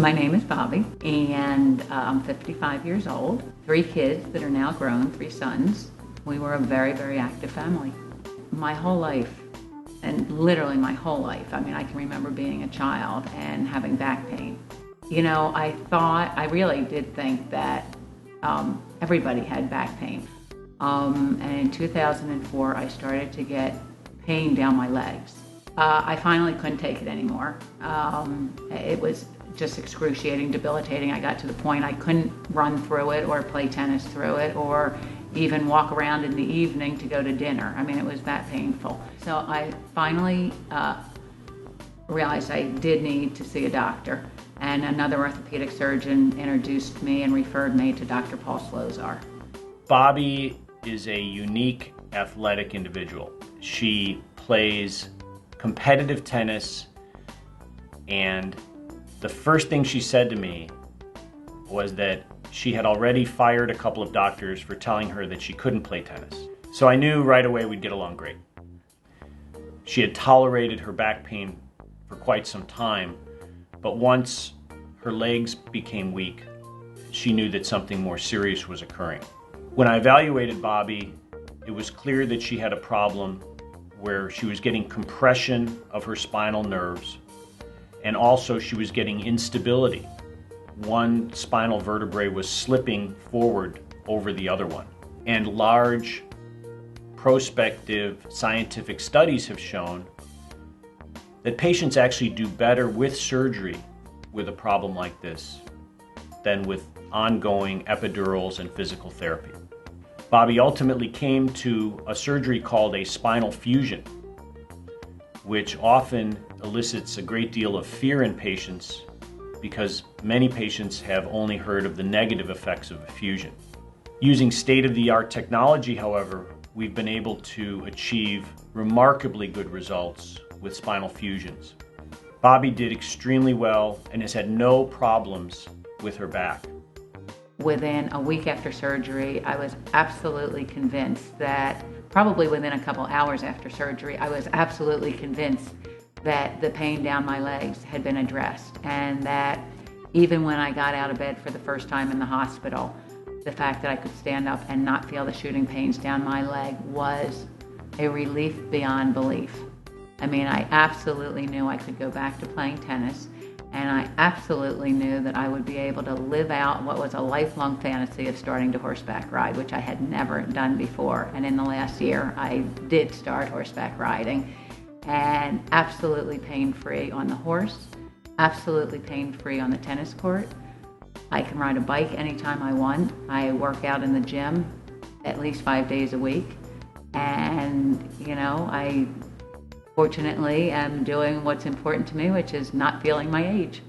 My name is Bobby, and I'm 55 years old. 3 kids that are now grown, 3 sons. We were a very, very active family. My whole life, and literally my whole life, I mean, I can remember being a child and having back pain. You know, I really did think that everybody had back pain. And in 2004, I started to get pain down my legs. I finally couldn't take it anymore. It was just excruciating, debilitating. I got to the point I couldn't run through it or play tennis through it or even walk around in the evening to go to dinner. I mean, it was that painful. So I finally realized I did need to see a doctor, and another orthopedic surgeon introduced me and referred me to Dr. Paul Slozar. Bobbi is a unique athletic individual. She plays competitive tennis, and the first thing she said to me was that she had already fired a couple of doctors for telling her that she couldn't play tennis. So I knew right away we'd get along great. She had tolerated her back pain for quite some time, but once her legs became weak, she knew that something more serious was occurring. When I evaluated Bobbi, it was clear that she had a problem where she was getting compression of her spinal nerves, and also she was getting instability. One spinal vertebrae was slipping forward over the other one. And large prospective scientific studies have shown that patients actually do better with surgery with a problem like this than with ongoing epidurals and physical therapy. Bobbi ultimately came to a surgery called a spinal fusion, which often elicits a great deal of fear in patients because many patients have only heard of the negative effects of a fusion. Using state-of-the-art technology, however, we've been able to achieve remarkably good results with spinal fusions. Bobbi did extremely well and has had no problems with her back. Within a week after surgery, I was absolutely convinced that, probably within a couple hours after surgery, I was absolutely convinced that the pain down my legs had been addressed, and that even when I got out of bed for the first time in the hospital, the fact that I could stand up and not feel the shooting pains down my leg was a relief beyond belief. I mean, I absolutely knew I could go back to playing tennis, and I absolutely knew that I would be able to live out what was a lifelong fantasy of starting to horseback ride, which I had never done before. And in the last year, I did start horseback riding, and absolutely pain-free on the horse, absolutely pain-free on the tennis court. I can ride a bike anytime I want. I work out in the gym at least 5 days a week, and you know, I fortunately am doing what's important to me, which is not feeling my age.